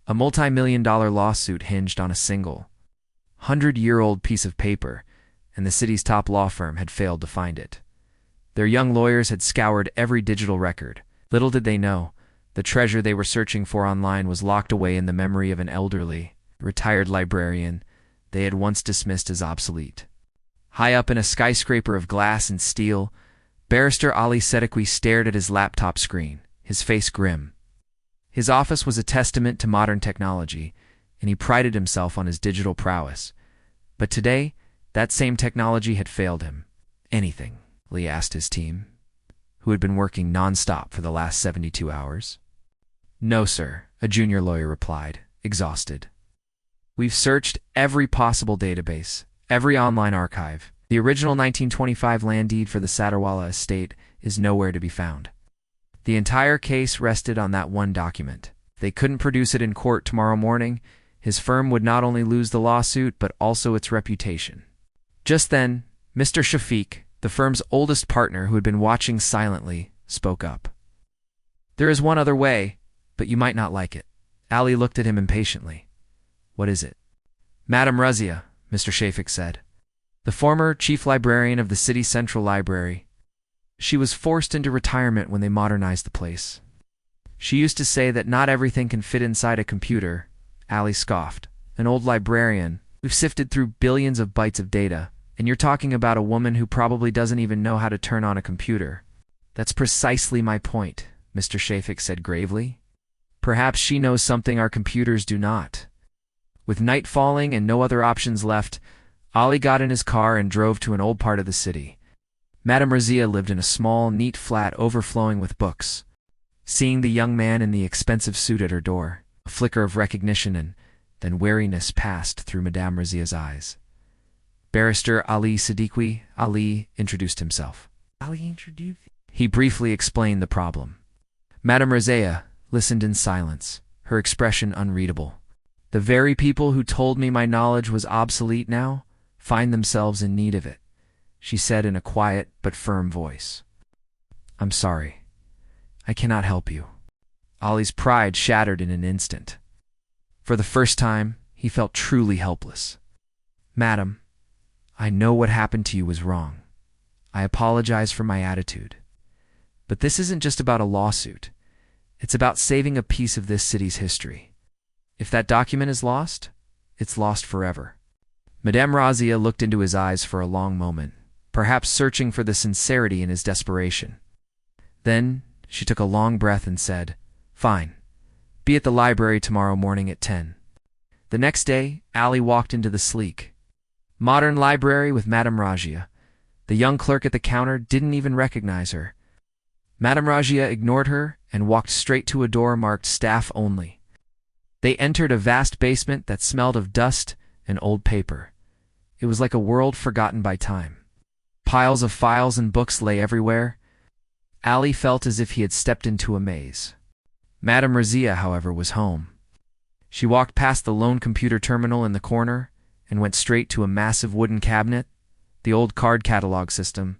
A multi-million-dollar lawsuit hinged on a single, 100-year-old piece of paper, and the city's top law firm had failed to find it. Their young lawyers had scoured every digital record. Little did they know, the treasure they were searching for online was locked away in the memory of an elderly, retired librarian they had once dismissed as obsolete. High up in a skyscraper of glass and steel, Barrister Ali Seddiqui stared at his laptop screen, his face grim. His office was a testament to modern technology, and he prided himself on his digital prowess. But today, that same technology had failed him. Anything? Lee asked his team, who had been working non-stop for the last 72 hours. No, sir, a junior lawyer replied, exhausted. We've searched every possible database, every online archive. The original 1925 land deed for the Sadarwala estate is nowhere to be found. The entire case rested on that one document. If they couldn't produce it in court tomorrow morning, his firm would not only lose the lawsuit, but also its reputation. Just then, Mr. Shafiq, the firm's oldest partner who had been watching silently, spoke up. There is one other way, but you might not like it. Ali looked at him impatiently. What is it? Madam Razia, Mr. Shafiq said. The former chief librarian of the city central library. She was forced into retirement when they modernized the place. She used to say that not everything can fit inside a computer. Ali scoffed. An old librarian. We've sifted through billions of bytes of data, and you're talking about a woman who probably doesn't even know how to turn on a computer. That's precisely my point, Mr. Shafiq said gravely. Perhaps she knows something our computers do not. With night falling and no other options left, Ali got in his car and drove to an old part of the city. Madame Razia lived in a small, neat flat overflowing with books. Seeing the young man in the expensive suit at her door, a flicker of recognition and then wariness passed through Madame Razia's eyes. Barrister Ali Seddiqui. Ali introduced himself. He briefly explained the problem. Madame Razia listened in silence, her expression unreadable. The very people who told me my knowledge was obsolete now find themselves in need of it, she said in a quiet but firm voice. I'm sorry. I cannot help you. Ali's pride shattered in an instant. For the first time, he felt truly helpless. Madam, I know what happened to you was wrong. I apologize for my attitude. But this isn't just about a lawsuit. It's about saving a piece of this city's history. If that document is lost, it's lost forever. Madame Razia looked into his eyes for a long moment, perhaps searching for the sincerity in his desperation. Then she took a long breath and said, Fine. Be at the library tomorrow morning at 10. The next day, Ali walked into the sleek, modern library with Madame Razia. The young clerk at the counter didn't even recognize her. Madame Razia ignored her and walked straight to a door marked Staff Only. They entered a vast basement that smelled of dust and old paper. It was like a world forgotten by time. Piles of files and books lay everywhere. Ali felt as if he had stepped into a maze. Madame Razia, however, was home. She walked past the lone computer terminal in the corner and went straight to a massive wooden cabinet, the old card catalog system.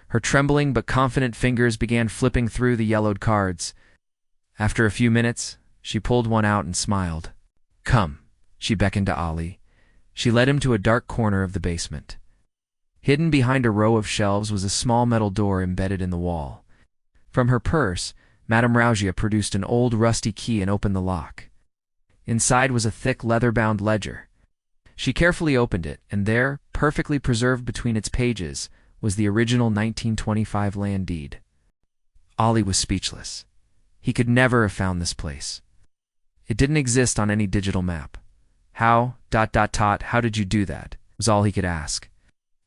Her trembling but confident fingers began flipping through the yellowed cards. After a few minutes, she pulled one out and smiled. Come, she beckoned to Ali. She led him to a dark corner of the basement. Hidden behind a row of shelves was a small metal door embedded in the wall. From her purse, Madame Razia produced an old rusty key and opened the lock. Inside was a thick leather-bound ledger. She carefully opened it, and there, perfectly preserved between its pages, was the original 1925 land deed. Ali was speechless. He could never have found this place. It didn't exist on any digital map. How did you do that? Was all he could ask.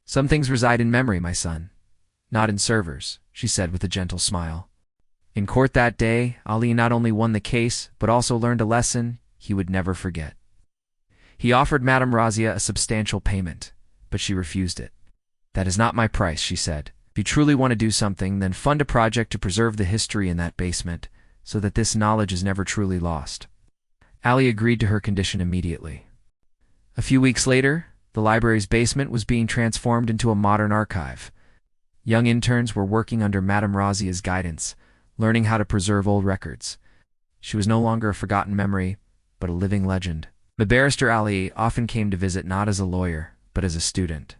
Some things reside in memory, my son. Not in servers, she said with a gentle smile. In court that day, Ali not only won the case, but also learned a lesson he would never forget. He offered Madame Razia a substantial payment, but she refused it. That is not my price, she said. If you truly want to do something, then fund a project to preserve the history in that basement, so that this knowledge is never truly lost. Ali agreed to her condition immediately. A few weeks later, the library's basement was being transformed into a modern archive. Young interns were working under Madame Razia's guidance, learning how to preserve old records. She was no longer a forgotten memory, but a living legend. The barrister Ali often came to visit not as a lawyer, but as a student.